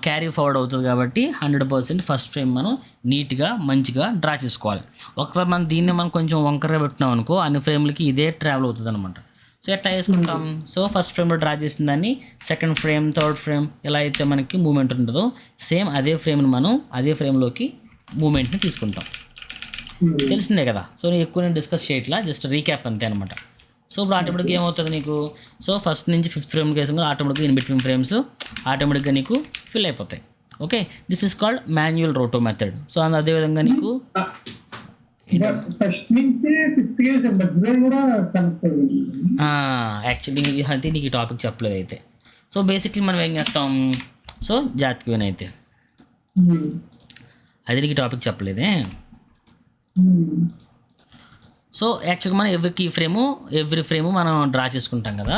క్యారీ ఫార్వర్డ్ అవుతుంది కాబట్టి 100% ఫస్ట్ ఫ్రేమ్ మనం నీట్గా మంచిగా డ్రా చేసుకోవాలి. ఒకవేళ మనం దీన్ని మనం కొంచెం వంకరగా పెట్టినాం అనుకో, అన్ని ఫ్రేమ్లకి ఇదే ట్రావెల్ అవుతుంది అనమాట. సో ఎట్లా చేసుకుంటాం? సో ఫస్ట్ ఫ్రేమ్లో డ్రా చేసిన దాన్ని సెకండ్ ఫ్రేమ్, థర్డ్ ఫ్రేమ్ ఎలా అయితే మనకి మూమెంట్ ఉంటుందో సేమ్ అదే ఫ్రేమ్ని మనం అదే ఫ్రేమ్లోకి మూమెంట్ని తీసుకుంటాం. తెలిసిందే కదా. సో నేను ఎక్కువ డిస్కస్ చేయట్లా, జస్ట్ రీక్యాప్ అంతే అనమాట. సో ఇప్పుడు ఆటోమేటిక్గా ఏమవుతుంది నీకు, సో ఫస్ట్ నుంచి 5th ఫ్రేమ్కి వేసుకుని ఆటోమేటిక్గా ఇన్ బిట్వీన్ ఫ్రేమ్స్ ఆటోమేటిక్గా నీకు ఫిల్ అయిపోతాయి. Okay, this is called manual రోటో method. So అదేవిధంగా నీకు యాక్చువల్లీ అయితే నీకు ఈ టాపిక్ చెప్పలేదు అయితే. సో బేసిక్లీ మనం ఏం చేస్తాం, సో జాతికి అయితే అది నీకు టాపిక్ చెప్పలేదే. సో యాక్చువల్గా మనం ఎవ్రీ ఫ్రేము మనం డ్రా చేసుకుంటాం కదా,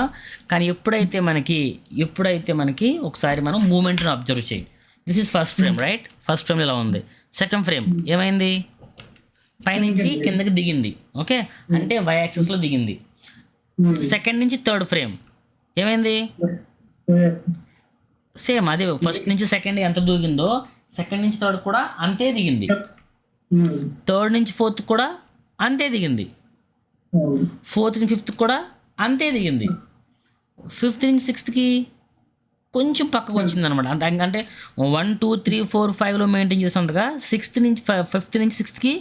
కానీ ఎప్పుడైతే మనకి ఒకసారి మనం మూమెంట్ని అబ్జర్వ్ చేయి. This is first frame, right? First frame ఇలా ఉంది. సెకండ్ ఫ్రేమ్ ఏమైంది, పైనుంచి కిందకి దిగింది. ఓకే, అంటే వై యాక్సిస్లో దిగింది. సెకండ్ నుంచి థర్డ్ ఫ్రేమ్ ఏమైంది, సేమ్ అదే ఫస్ట్ నుంచి సెకండ్ ఎంత దిగిందో సెకండ్ నుంచి థర్డ్ కూడా అంతే దిగింది. థర్డ్ నుంచి ఫోర్త్ కూడా అంతే దిగింది. ఫోర్త్ నుంచి ఫిఫ్త్ కూడా అంతే దిగింది. ఫిఫ్త్ నుంచి సిక్స్త్కి కొంచెం పక్కకు వచ్చింది అనమాట. అంటే 1 2 3 4 5లో మెయింటైన్ చేసినంతగా ఫిఫ్త్ నుంచి సిక్స్త్కి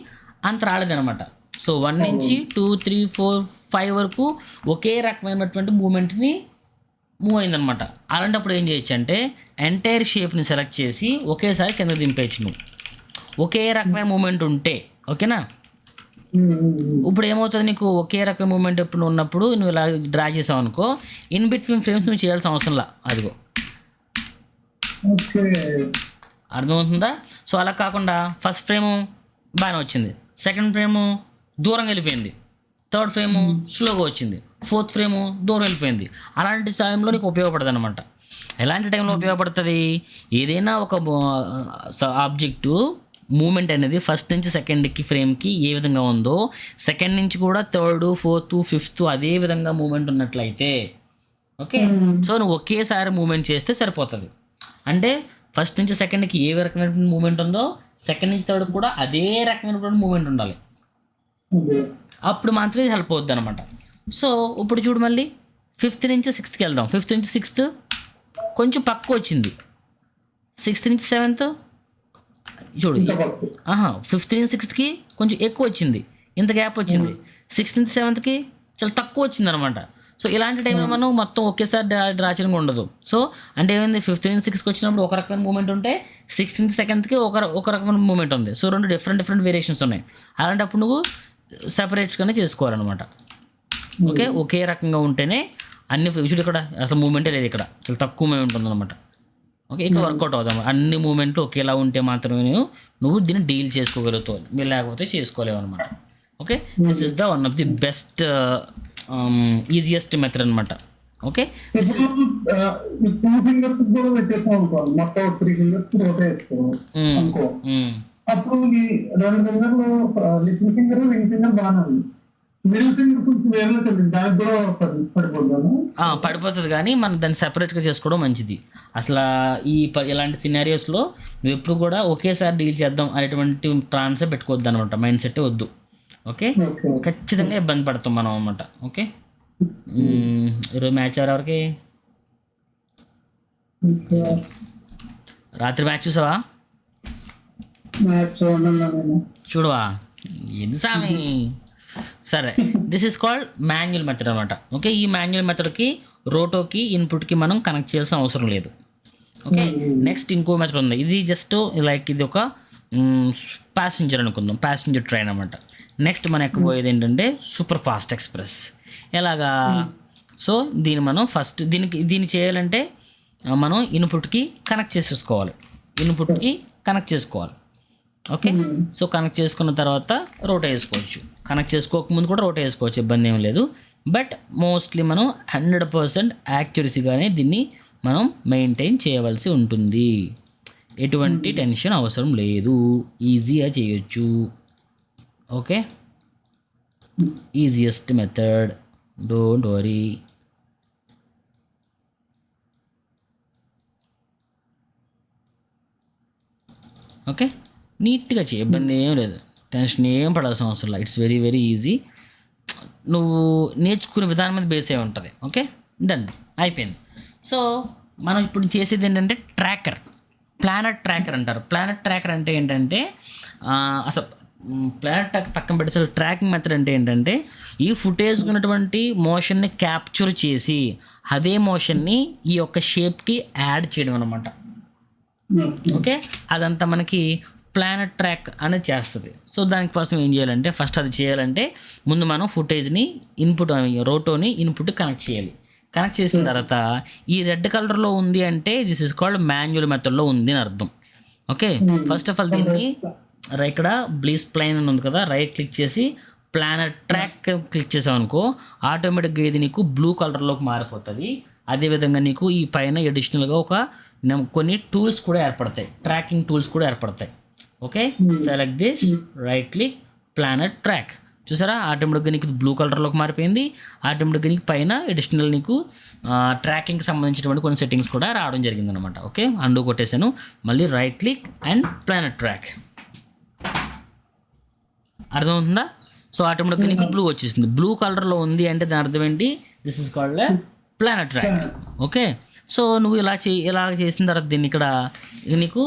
అంత రాలేదనమాట. సో 1 నుంచి 2 3 4 5 వరకు ఒకే రకమైనటువంటి మూమెంట్ని మూవ్ అయిందనమాట. అలాంటప్పుడు ఏం చేయొచ్చు అంటే ఎంటైర్ షేప్ని సెలెక్ట్ చేసి ఒకేసారి కింద దింపేయచ్చు నువ్వు, ఒకే రకమైన మూమెంట్ ఉంటే. ఓకేనా, ఇప్పుడు ఏమవుతుంది నీకు ఒకే రకమైన మూమెంట్ ఎప్పుడు ఉన్నప్పుడు నువ్వు ఇలా డ్రా చేసావు అనుకో, ఇన్ బిట్వీన్ ఫ్రేమ్స్ నువ్వు చేయాల్సిన అవసరంలా. అదిగో అర్థమవుతుందా? సో అలా కాకుండా ఫస్ట్ ఫ్రేము బాగానే వచ్చింది, సెకండ్ ఫ్రేము దూరంగా వెళ్ళిపోయింది, థర్డ్ ఫ్రేము స్లోగా వచ్చింది, ఫోర్త్ ఫ్రేము దూరం వెళ్ళిపోయింది. అలాంటి టైంలో నీకు ఉపయోగపడుతుంది అనమాట. ఎలాంటి టైంలో ఉపయోగపడుతుంది, ఏదైనా ఒక ఆబ్జెక్టు మూమెంట్ అనేది ఫస్ట్ నుంచి సెకండ్కి ఫ్రేమ్కి ఏ విధంగా ఉందో సెకండ్ నుంచి కూడా థర్డ్ ఫోర్త్ ఫిఫ్త్ అదే విధంగా మూమెంట్ ఉన్నట్లయితే ఓకే. సో నువ్వు ఒకేసారి మూమెంట్ చేస్తే సరిపోతుంది. అంటే ఫస్ట్ నుంచి సెకండ్కి ఏ రకమైన మూమెంట్ ఉందో సెకండ్ నుంచి థర్డ్ కూడా అదే రకమైన మూమెంట్ ఉండాలి. అప్పుడు మాత్రమే హెల్ప్ అవుద్ది అనమాట. సో ఇప్పుడు చూడు మళ్ళీ ఫిఫ్త్ నుంచి సిక్స్త్కి వెళ్దాం. ఫిఫ్త్ నుంచి సిక్స్త్ కొంచెం పక్క వచ్చింది. సిక్స్త్ నుంచి సెవెంత్ చూడు, ఫిఫ్త్ నుంచి సిక్స్త్కి కొంచెం ఎక్కువ వచ్చింది, ఇంత గ్యాప్ వచ్చింది. సిక్స్త్ నుంచి సెవెంత్కి చాలా తక్కువ వచ్చింది అనమాట. సో ఇలాంటి టైంలో మనం మొత్తం ఒకేసారి డ్రా చేయడం ఉండదు. సో అంటే ఏమైంది, ఫిఫ్త్ నుంచి సిక్స్కి వచ్చినప్పుడు ఒక రకమైన మూమెంట్ ఉంటే సిక్స్త్ నుంచి సెకండ్కి ఒక రకమైన మూమెంట్ ఉంది. సో రెండు డిఫరెంట్ వేరియేషన్స్ ఉన్నాయి. అలాంటప్పుడు నువ్వు సెపరేట్గానే చేసుకోవాలన్నమాట. ఓకే, ఒకే రకంగా ఉంటేనే అన్ని చూడు, ఇక్కడ అసలు మూమెంటే లేదు, ఇక్కడ చాలా తక్కువ మూమెంట్ ఉందన్నమాట. ఓకే, ఇక్కడ వర్కౌట్ అవుతాం. అన్ని మూమెంట్లు ఒకేలా ఉంటే మాత్రమే నువ్వు దీన్ని డీల్ చేసుకోగలుగుతావు, మీరు లేకపోతే చేసుకోలేవు అనమాట. Okay, this is the one of the best easiest method అనమాట. ఓకే, టూ ఫింగర్స్ కూడా పెట్టేస్తాం అనుకో, మొత్తం 3 ఫింగర్స్ రోటే వేసుకోవాలి అనుకో. అప్పుడు ఈ 2 ఫింగర్లు లిటిల్ ఫింగర్ రింగ్ ఫింగర్ బాగానే ఉంది. మిడిల్ ఫింగర్ కొంచెం వేరులో తెలియదు, దానికి కూడా పడిపోతాను. పడిపోతుంది, కానీ మనం దాన్ని సెపరేట్గా చేసుకోవడం మంచిది. అసలు ఇలాంటి సినారియోస్లో నువ్వు ఎప్పుడు కూడా ఒకేసారి డీల్ చేద్దాం అనేటువంటి ట్రాన్సే పెట్టుకోవద్దు అనమాట, మైండ్ సెట్ వద్దు. ఓకే, ఖచ్చితంగా ఇబ్బంది పడతాం మనం అనమాట. ఓకే, ఈరోజు మ్యాచ్ ఎవరికి? రాత్రి మ్యాచ్ చూసావా? చూడవా? ఇది సామి. సరే, this is called manual method అనమాట. ఓకే, ఈ మాన్యువల్ మెథడ్కి రోటోకి ఇన్పుట్కి మనం కనెక్ట్ చేయాల్సిన అవసరం లేదు. ఓకే, నెక్స్ట్ ఇంకో మెథడ్ ఉంది. ఇది జస్ట్ లైక్ ఇది ఒక ప్యాసింజర్ అనుకుందాం, ప్యాసింజర్ ట్రైన్ అనమాట. నెక్స్ట్ మనం ఎక్కబోయేది ఏంటంటే సూపర్ ఫాస్ట్ ఎక్స్ప్రెస్. ఎలాగా? సో మనం ఫస్ట్ దీన్ని చేయాలంటే మనం ఇన్పుట్కి కనెక్ట్ చేసుకోవాలి. ఓకే, సో కనెక్ట్ చేసుకున్న తర్వాత రోటో వేసుకోవచ్చు. కనెక్ట్ చేసుకోకముందు కూడా రోటో వేసుకోవచ్చు, ఇబ్బంది ఏం లేదు. బట్ మోస్ట్లీ మనం 100% యాక్యురసీగానే దీన్ని మనం మెయింటైన్ చేయవలసి ఉంటుంది. ఎటువంటి టెన్షన్ అవసరం లేదు, ఈజీగా చేయొచ్చు. Okay, easiest method, don't worry. Okay, నీట్గా చేయి, ఇబ్బంది ఏం లేదు, టెన్షన్ ఏం పడాల్సిన అవసరం లేదు. It's very very easy. నువ్వు నేర్చుకునే విధానం మీద బేస్ అయి ఉంటుంది. ఓకే, డన్, అయిపోయింది. సో మనం ఇప్పుడు చేసేది ఏంటంటే ప్లానెట్ ట్రాకర్ అంటారు. ప్లానెట్ ట్రాకర్ అంటే ఏంటంటే అసలు ప్లానెట్ ట్రాక్ పక్కన పెట్టి అసలు ట్రాకింగ్ మెథడ్ అంటే ఏంటంటే ఈ ఫుటేజ్ ఉన్నటువంటి మోషన్ని క్యాప్చర్ చేసి అదే మోషన్ని ఈ యొక్క షేప్కి యాడ్ చేయడం అనమాట. ఓకే, అదంతా మనకి ప్లానెట్ ట్రాక్ అనేది చేస్తుంది. సో దానికోసం ఏం చేయాలంటే ఫస్ట్ అది చేయాలంటే ముందు మనం ఫుటేజ్ని రోటోని ఇన్పుట్ కనెక్ట్ చేయాలి. కనెక్ట్ చేసిన తర్వాత ఈ రెడ్ కలర్లో ఉంది అంటే దిస్ ఇస్ కాల్డ్ మాన్యువల్ మెథడ్లో ఉంది అని అర్థం. ఓకే, ఫస్ట్ ఆఫ్ ఆల్ దీన్ని ఇక్కడ బ్లీస్ ప్లైన్ అని ఉంది కదా, రైట్ క్లిక్ చేసి ప్లానెట్ ట్రాక్ క్లిక్ చేసావు అనుకో, ఆటోమేటిక్గా ఇది నీకు బ్లూ కలర్లోకి మారిపోతుంది. అదేవిధంగా నీకు ఈ పైన అడిషనల్గా కొన్ని టూల్స్ కూడా ఏర్పడతాయి, ట్రాకింగ్ టూల్స్ కూడా ఏర్పడతాయి. Okay, select this, right click, planet track. చూసారా, ఆటోమేటిక్గా నీకు బ్లూ కలర్లోకి మారిపోయింది. ఆటోమేటిక్గా నీకు పైన అడిషనల్ నీకు ట్రాకింగ్కి సంబంధించినటువంటి కొన్ని సెట్టింగ్స్ కూడా రావడం జరిగిందనమాట. ఓకే, అండు కొట్టేశాను, మళ్ళీ right click and planet track. అర్థమవుతుందా? సో ఆటోమేటిక్గా నీకు బ్లూ వచ్చేసింది. బ్లూ కలర్లో ఉంది అంటే దాని అర్థం ఏంటి? This is called planet track. Okay, so నువ్వు ఇలా చేసిన తర్వాత నీకు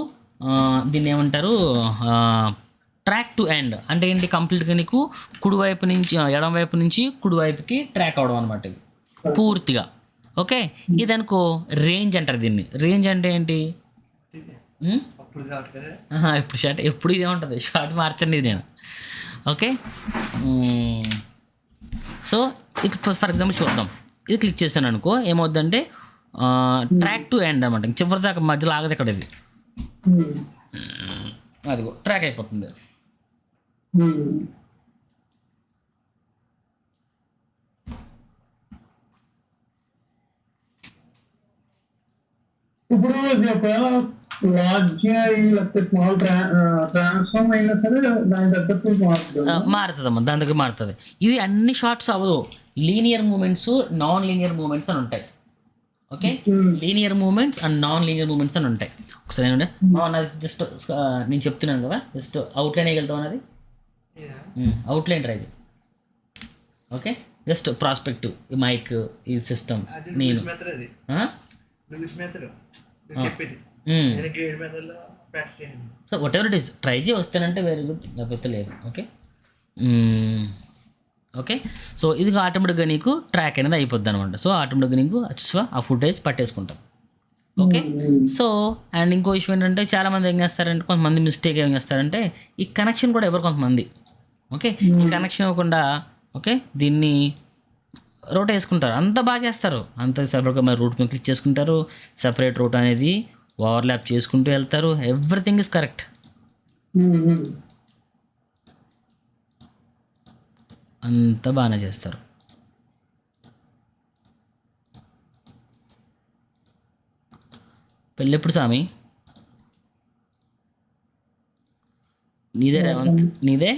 దీన్ని ఏమంటారు, ట్రాక్ టు ఎండ్ అంటే ఏంటి, కంప్లీట్గా నీకు కుడివైపు నుంచి ఎడమవైపు నుంచి కుడివైపుకి ట్రాక్ అవడం అనమాట, ఇది పూర్తిగా. ఓకే, ఇది అనుకో రేంజ్ అంటారు దీన్ని. రేంజ్ అంటే ఏంటి? ఎప్పుడు ఇదే ఉంటుంది, షార్ట్ మార్చండి నేను. ఓకే, సో ఇది ఫర్ ఎగ్జాంపుల్ చూద్దాం. ఇది క్లిక్ చేశాను అనుకో, ఏమవుద్దంటే ట్రాక్ టు ఎండ్ అనమాట, చివరి దాకా మధ్యలో ఆగదు ఇక్కడ, ఇది అదిగో ట్రాక్ అయిపోతుంది. ఇప్పుడు ఒకవేళ లార్జ్ లేకపోతే స్మాల్ ట్రాన్స్ఫార్మ్ అయినా సరే దాని తగ్గట్టు మారుతుంది. మారుతుందమ్మా, దాని దగ్గర మారుతుంది. ఇవి అన్ని షార్ట్స్ అవ్వదు, linear moments, non linear moments అని ఉంటాయి. Okay, linear moments and non linear moments అని ఉంటాయి. ఒకసారి ఏంటంటే నాది జస్ట్ నేను చెప్తున్నాను కదా, జస్ట్ అవుట్లైన్ వేయగలుగుతాం అది అవుట్లైన్ రా ఇది. ఓకే, జస్ట్ ప్రాస్పెక్టివ్, ఈ మైక్, ఈ సిస్టమ్, నేను so what ever it is try చేయి, వస్తేనంటే వెరీ గుడ్, లేకపోతే లేదు. ఓకే ఓకే, సో ఇది ఆటోమేటిక్గా నీకు ట్రాక్ అనేది అయిపోద్ది అనమాట. సో ఆటోమేటిక్గా నీకు ఆ ఫుటేజ్ పట్టేసుకుంటాం. ఓకే, సో అండ్ ఇంకో విషయం ఏంటంటే చాలామంది ఏం చేస్తారంటే, కొంతమంది మిస్టేక్ ఏం చేస్తారంటే ఈ కనెక్షన్ కూడా ఎవరు కొంతమంది ఓకే ఈ కనెక్షన్ ఇవ్వకుండా ఓకే దీన్ని రూట్ వేసుకుంటారు, అంత బాగా చేస్తారు, అంత సపరేట్గా మరి రూట్ మీద క్లిక్ చేసుకుంటారు, సపరేట్ రూట్ అనేది ఓవర్లాప్ చేసుకుంటూ వెళ్తారు, ఎవ్రీథింగ్ ఇస్ కరెక్ట్. అంత బాగానే చేస్తారు. పెళ్ళెప్పుడు స్వామి? నీదే రేవంత్, నీదే.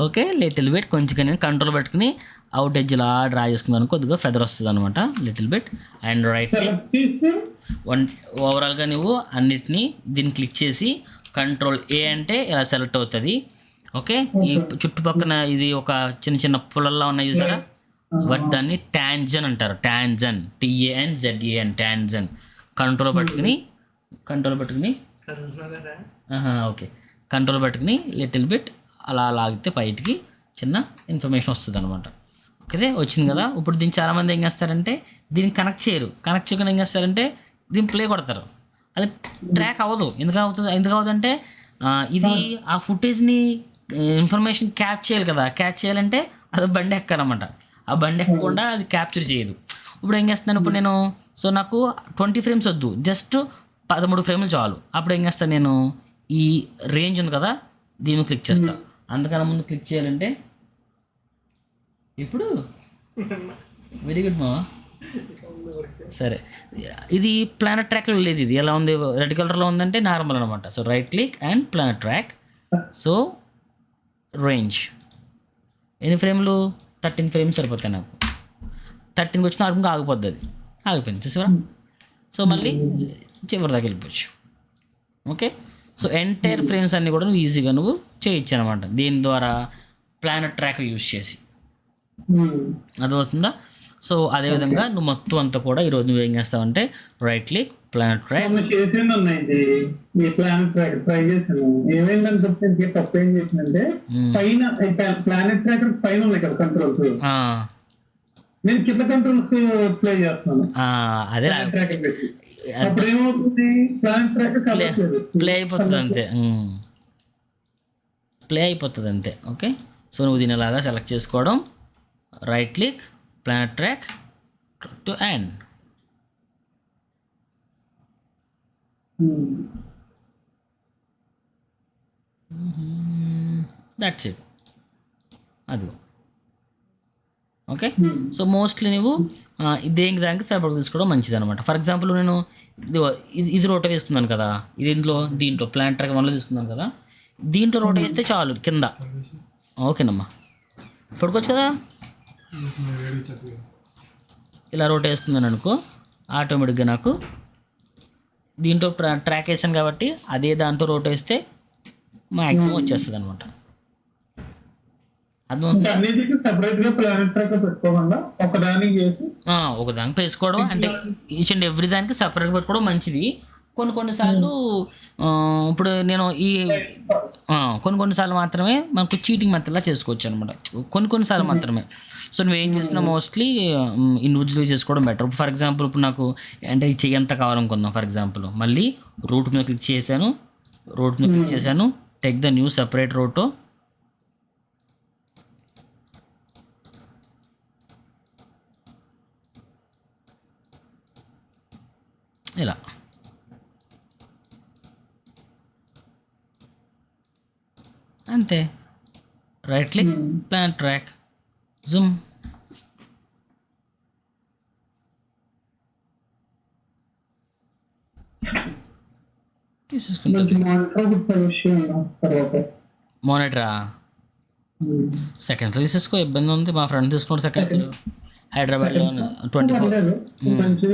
ఓకే, లిటిల్ బిట్ కొంచెం నేను కంట్రోల్ పెట్టుకుని అవుట్ ఎడ్జ్లా డ్రా చేసుకున్నాను, కొద్దిగా ఫెదర్ వస్తుంది అనమాట లిటిల్ బిట్. అండ్ రైట్ ఓవరాల్గా నువ్వు అన్నిటినీ దీన్ని క్లిక్ చేసి కంట్రోల్ ఏ అంటే ఇలా సెలెక్ట్ అవుతుంది. ఓకే, ఈ చుట్టుపక్కన ఇది ఒక చిన్న చిన్న పుల్లల్లా ఉన్నాయి చూసారా, బట్ దాన్ని ట్యాంజన్ అంటారు, ట్యాంజన్, TANZAN, ట్యాంజన్. కంట్రోల్ పట్టుకుని ఓకే కంట్రోల్ పట్టుకుని లిటిల్ బిట్ అలా లాగితే బయటికి చిన్న ఇన్ఫర్మేషన్ వస్తుంది అనమాట. ఓకే, వచ్చింది కదా. ఇప్పుడు దీన్ని చాలామంది ఏం చేస్తారంటే దీన్ని కనెక్ట్ చేయకుండా ఏం చేస్తారంటే దీన్ని ప్లే కొడతారు, అది ట్రాక్ అవ్వదు. ఎందుకు అవుతుందంటే ఇది ఆ ఫుటేజ్ని ఇన్ఫర్మేషన్ క్యాచ్ చేయాలి కదా, క్యాచ్ చేయాలంటే అది బండి ఎక్కాలన్నమాట, ఆ బండి ఎక్కకుండా అది క్యాప్చర్ చేయదు. ఇప్పుడు ఏం చేస్తున్నాను, ఇప్పుడు నేను సో నాకు 20 ఫ్రేమ్స్ వద్దు, జస్ట్ 13 ఫ్రేములు చాలు. అప్పుడు ఏం చేస్తాను నేను, ఈ రేంజ్ ఉంది కదా దీన్ని క్లిక్ చేస్తాను. అందుకన్నా ముందు క్లిక్ చేయాలంటే ఇప్పుడు వెరీ గుడ్ మా. సరే, ఇది ప్లానెట్ ట్రాక్లో లేదు, ఇది ఎలా ఉంది, రెడ్ కలర్లో ఉందంటే నార్మల్ అనమాట. So right click and planet track. So range ఎన్ని ఫ్రేమ్లు, 13 ఫ్రేమ్స్ సరిపోతాయి నాకు. 13కి వచ్చిన ఆటంగా ఆగిపోద్ది, అది ఆగిపోయింది చూసారా. సో మళ్ళీ చివరి దాకా వెళ్ళిపోవచ్చు. ఓకే, సో ఎంటైర్ ఫ్రేమ్స్ అన్నీ కూడా నువ్వు ఈజీగా నువ్వు చేయొచ్చు అనమాట దీని ద్వారా, ప్లానెట్ ట్రాక్ యూజ్ చేసి. అర్థమవుతుందా? సో అదేవిధంగా నువ్వు మొత్తం అంతా కూడా ఈరోజు నువ్వు ఏం చేస్తావంటే right click planet track try చేశాను. ఏమైందని చెప్తే తప్పు ఏం చేసిందంటే పైన ప్లానెట్ ట్రాకర్ పైన ఉన్నాయి కదా కంట్రోల్స్, నేను కింద కంట్రోల్స్ ప్లే చేస్తున్నాను. అదే అప్పుడు ఏమవుతుంది, ప్లానెట్ ట్రాకర్ ప్లే అయిపోతుంది అంతే, ప్లే అయిపోతుంది అంతే. ఓకే, సో నువ్వు దీని ఇలాగా సెలెక్ట్ చేసుకోవడం, right click planet track to end. That's it, అదిగో. ఓకే, సో మోస్ట్లీ నువ్వు దేనికి దానికి సపరేట్ తీసుకోవడం మంచిది అనమాట. ఫర్ ఎగ్జాంపుల్ నేను ఇది రోటో వేసుకున్నాను కదా, దీంట్లో ప్లాంట్ ట్రాక్ 1లో తీసుకున్నాను కదా, దీంట్లో రోటో వేస్తే చాలు కింద. ఓకేనమ్మా, పడుకోవచ్చు కదా. ఇలా రోటో వేస్తున్నాను అనుకో, ఆటోమేటిక్గా నాకు దీంట్లో ట్రాక్ వేసాను కాబట్టి అదే దాంట్లో రోటో వేస్తే మ్యాక్సిమం వచ్చేస్తుంది అనమాట. ఒకదానికి వేసుకోవడం అంటే ఈచ్ అండ్ ఎవ్రీ దానికి సపరేట్గా పెట్టుకోవడం మంచిది. కొన్నిసార్లు ఇప్పుడు నేను కొన్నిసార్లు మాత్రమే మనకు చీటింగ్ మెథడ్లా చేసుకోవచ్చు అనమాట, కొన్నిసార్లు మాత్రమే. సో నువ్వేం చేసినా మోస్ట్లీ ఇండివిజువల్గా చేసుకోవడం బెటర్. ఫర్ ఎగ్జాంపుల్ ఇప్పుడు నాకు అంటే ఈ చెయ్యి ఎంత కావాలనుకుందాం, ఫర్ ఎగ్జాంపుల్ మళ్ళీ రూట్ మీద క్లిక్ చేశాను, టేక్ ద న్యూ సపరేట్ రూటో. ఇలా అంతే, right click planet track zoom. తీసేసుకుంటా. మంచి మానిటర్ ఒకటి సజెస్ట్ చేయండి తర్వాత. మానిటరా సెకండ్స్ తీసేసుకో, ఇబ్బంది ఉంది. మా ఫ్రెండ్ తీసుకున్నాడు సెకండ్స్ హైదరాబాద్లో 24. పర్లేదు. మంచి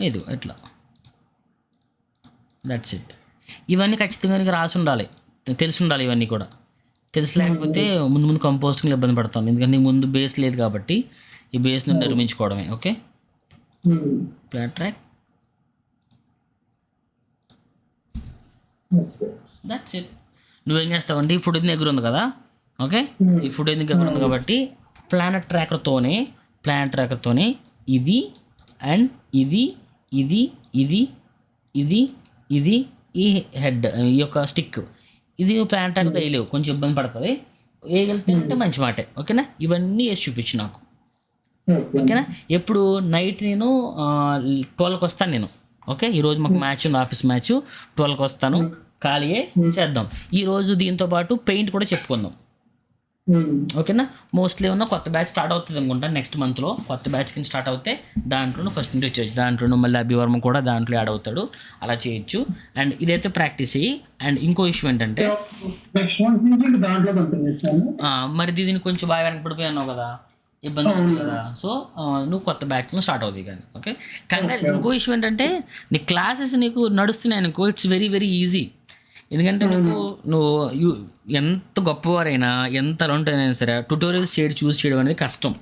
ఇది ఎట్లా దట్స్ ఇట్. ఇవన్నీ ఖచ్చితంగా నీకు రాసి ఉండాలి, తెలిసి ఉండాలి. ఇవన్నీ కూడా తెలిసి లేకపోతే ముందు ముందు కంపోస్టింగ్లో ఇబ్బంది పడతాను, ఎందుకంటే నీకు ముందు బేస్ లేదు కాబట్టి ఈ బేస్ని నిర్మించుకోవడమే. Okay, flat track, that's it. నువ్వేం చేస్తావంటే ఈ ఫుడ్ దగ్గర ఉంది కదా, ఓకే, ఈ ఫుడ్ దగ్గర ఉంది కాబట్టి ప్లానెట్ ట్రాకర్తోనే ఇది అండ్ ఇది ఇది ఇది ఇది ఇది ఈ హెడ్, ఈ యొక్క స్టిక్, ఇది నువ్వు ప్లానెట్ ట్రాకర్తో వేయలేవు, కొంచెం ఇబ్బంది పడుతుంది. వేయగలిగితే మంచి మాటే. ఓకేనా, ఇవన్నీ వేసి చూపించు నాకు. ఓకేనా, ఎప్పుడు నైట్ నేను 12కి వస్తాను నేను. ఓకే, ఈరోజు మాకు మ్యాచ్ ఉంది, ఆఫీస్ మ్యాచ్, 12కి వస్తాను. ఖాళీయే చేద్దాం. ఈరోజు దీంతో పాటు పెయింట్ కూడా చెప్పుకుందాం. ఓకేనా, మోస్ట్లీ ఉన్న కొత్త బ్యాచ్ స్టార్ట్ అవుతుంది అనుకుంటా నెక్స్ట్ మంత్లో. కొత్త బ్యాచ్ కింద స్టార్ట్ అవుతే దాంట్లో ఫస్ట్ నుంచి చేయొచ్చు, దాంట్లో మళ్ళీ అభివర్మ కూడా దాంట్లో యాడ్ అవుతాడు, అలా చేయొచ్చు. అండ్ ఇదైతే ప్రాక్టీస్ చెయ్యి. అండ్ ఇంకో ఇష్యూ ఏంటంటే మరి దీన్ని కొంచెం బాగా వెనకపడిపోయి అన్నావు కదా, ఇబ్బంది అవుతుంది కదా. సో నువ్వు కొత్త బ్యాచ్లో స్టార్ట్ అవుతుంది కానీ. ఓకే, కానీ ఇంకో ఇష్యూ ఏంటంటే నీ క్లాసెస్ నీకు నడుస్తున్నాయి అనుకో, ఇట్స్ వెరీ వెరీ ఈజీ. ఎందుకంటే నువ్వు ఎంత గొప్పవారైనా ఎంత అలౌంట్ అయినా సరే ట్యుటోరియల్స్ చూస్ చేయడం అనేది కష్టం.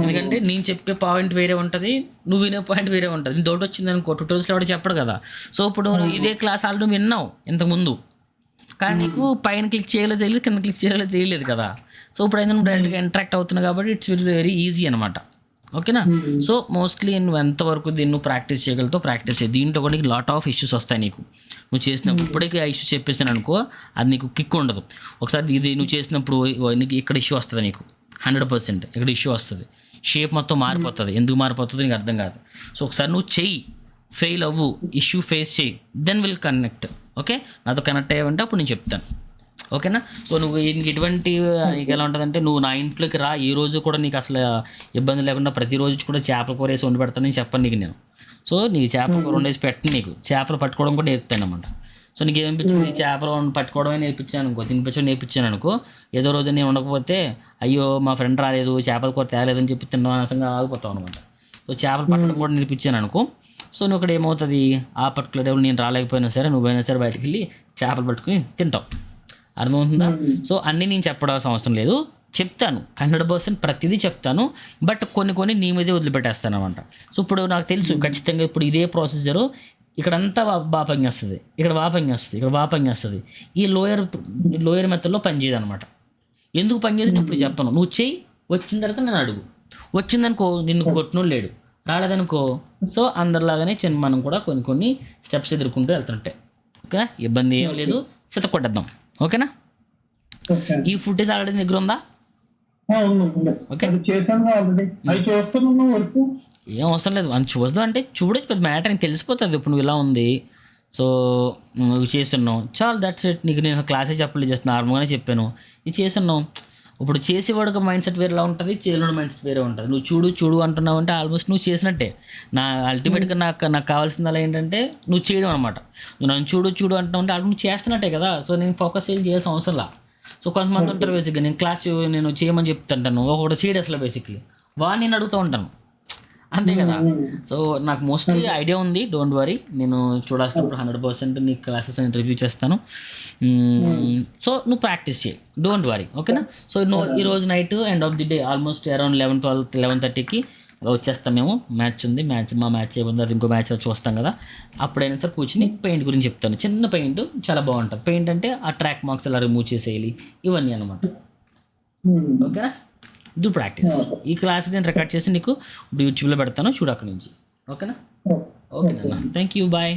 ఎందుకంటే నేను చెప్పే పాయింట్ వేరే ఉంటుంది, నువ్వు వినే పాయింట్ వేరే ఉంటుంది. నీ డౌట్ వచ్చింది అనుకో, ట్యుటోరియల్స్లో కూడా చెప్పడు కదా. సో ఇప్పుడు ఇదే క్లాస్ ఆల్రెడీ నువ్వు విన్నావు ఇంతకుముందు, కానీ నీకు పైన క్లిక్ చేయలేదో తెలియదు, కింద క్లిక్ చేయలేదో తెలియలేదు కదా. సో ఇప్పుడు అయితే నువ్వు డైరెక్ట్గా ఇంటరాక్ట్ అవుతున్నావు కాబట్టి ఇట్స్ వెరీ వెరీ ఈజీ అనమాట. ఓకేనా, సో మోస్ట్లీ నువ్వు ఎంతవరకు దీన్ని నువ్వు ప్రాక్టీస్ చేయగలుగుతావు ప్రాక్టీస్ చేయి. దీంట్లో కూడా నీకు లాట్ ఆఫ్ ఇష్యూస్ వస్తాయి నీకు. నువ్వు చేసినప్పుడు ఇప్పుడే ఆ ఇష్యూ చెప్పేసాను అనుకో, అది నీకు కిక్ ఉండదు. ఒకసారి ఇది నువ్వు చేసినప్పుడు నీకు ఇక్కడ ఇష్యూ వస్తుంది, నీకు 100% ఇక్కడ ఇష్యూ వస్తుంది, షేప్ మొత్తం మారిపోతుంది. ఎందుకు మారిపోతుందో నీకు అర్థం కాదు. సో ఒకసారి నువ్వు చెయ్యి, ఫెయిల్ అవ్వు, ఇష్యూ ఫేస్ చేయి, దెన్ విల్ కనెక్ట్. ఓకే, నాతో కనెక్ట్ అయ్యావంటే అప్పుడు నేను చెప్తాను. ఓకేనా, సో నువ్వు నీకు ఎటువంటి నీకు ఎలా ఉంటుందంటే, నువ్వు నా ఇంట్లోకి రా, ఈ రోజు కూడా నీకు అసలు ఇబ్బంది లేకుండా ప్రతిరోజు కూడా చేపల కూర వేసి వండి పెడతానని చెప్పాను నీకు నేను. సో నీకు చేపల కూర వండేసి పెట్టను, నీకు చేపలు పట్టుకోవడం కూడా నేర్పుతాను అనమాట. సో నీకు ఏమనిపించింది, చేపలు పట్టుకోవడమే నేర్పించాను అనుకో, తినిపించడం నేర్పించాను అనుకో, ఏదో రోజు నేను ఉండకపోతే అయ్యో మా ఫ్రెండ్ రాలేదు, చేపల కూర తేలేదని చెప్పి తిన్నాం అనసంగా ఆగిపోతావు అనమాట. సో చేపలు పట్టడం కూడా నేర్పించాను అనుకో, సో నువ్వు ఇక్కడ ఏమవుతుంది, ఆ పర్టికులర్ టైంలో నేను రాలేకపోయినా సరే నువ్వైనా సరే బయటకు వెళ్ళి చేపలు పట్టుకుని తింటావు. అర్థమవుతుందా? సో అన్నీ నేను చెప్పడాల్సిన అవసరం లేదు, చెప్తాను 100% ప్రతిదీ చెప్తాను, బట్ కొన్ని నీ మీదే వదిలిపెట్టేస్తాను అనమాట. సో ఇప్పుడు నాకు తెలుసు ఖచ్చితంగా ఇప్పుడు ఇదే ప్రొసీజరు ఇక్కడంతా బాగా పనిచేస్తుంది, ఇక్కడ బాగా పనిచేస్తుంది, ఇక్కడ బాగా పనిచేస్తుంది. ఈ లోయర్ మెథడ్లో పనిచేయదు అనమాట. ఎందుకు పనిచేయదు నేను ఇప్పుడు చెప్పను, నువ్వు చెయ్యి, వచ్చిన తర్వాత నేను అడుగు. వచ్చిందనుకో నిన్ను కొట్టినోడు లేడు, రాలేదనుకో సో అందరిలాగానే మనం కూడా కొన్ని స్టెప్స్ ఎదుర్కొంటూ వెళ్తుంటే. ఓకేనా, ఇబ్బంది ఏం లేదు, సిత కొట్టేద్దాం. ఓకేనా, ఈ ఫుటేజ్ ఆల్రెడీ దగ్గర ఉందా? ఓకే, ఏం అవసరం లేదు, అని చూద్దాం అంటే చూడొచ్చు, పెద్ద మ్యాటర్ నీకు తెలిసిపోతుంది. ఇప్పుడు నువ్వు ఇలా ఉంది, సో నువ్వు చేస్తున్నావు, చాలు, దట్స్ ఇట్. నీకు నేను క్లాసే చెప్పలేదు, జస్ట్ నార్మల్గానే చెప్పాను, ఇది చేస్తున్నావు. ఇప్పుడు చేసేవాడికి మైండ్ సెట్ వేరేలా ఉంటుంది, చేయలేని మైండ్ సెట్ వేరే ఉంటుంది. నువ్వు చూడు అంటున్నావు అంటే ఆల్మోస్ట్ నువ్వు చేసినట్టే. అల్టిమేట్గా నాకు కావాల్సింది అలా ఏంటంటే నువ్వు చేయడం అనమాట. నువ్వు నన్ను చూడు అంటున్నావు అంటే నువ్వు చేస్తున్నట్టే కదా. సో నేను ఫోకస్ చేయాల్సిన అవసరంలా. సో కొంతమంది ఉంటారు బేసిక్గా, నేను క్లాస్ నేను చేయమని చెప్తుంటాను, ఒకటి చేయడు అసలు బేసిక్లీ, వాడిని నేను అడుగుతూ ఉంటాను, అంతే కదా. సో నాకు మోస్ట్లీ ఐడియా ఉంది, డోంట్ వరీ. నేను చూడాల్సినప్పుడు 100% నీ క్లాసెస్ అని రివ్యూ చేస్తాను. సో నువ్వు ప్రాక్టీస్ చేయి, డోంట్ వరీ. ఓకేనా, సో ఈరోజు night end of the day almost around 11-12-11:30కి వచ్చేస్తాం మేము. మ్యాచ్ ఉంది, మా మ్యాచ్ అయిపోయింది, అది ఇంకో మ్యాచ్ చూస్తాం కదా. అప్పుడైనా సరే కూర్చుని పెయింట్ గురించి చెప్తాను. చిన్న పెయింట్ చాలా బాగుంటుంది. పెయింట్ అంటే ఆ ట్రాక్ మార్క్స్ ఎలా రిమూవ్ చేసేయాలి ఇవన్నీ అనమాట. ఓకేనా, డూ ప్రాక్టీస్. ఈ క్లాస్ నేను రికార్డ్ చేసి నీకు ఇప్పుడు యూట్యూబ్లో పెడతాను, చూడు అక్కడి నుంచి. ఓకేనా, ఓకే నాన్న, థ్యాంక్ యూ, బాయ్.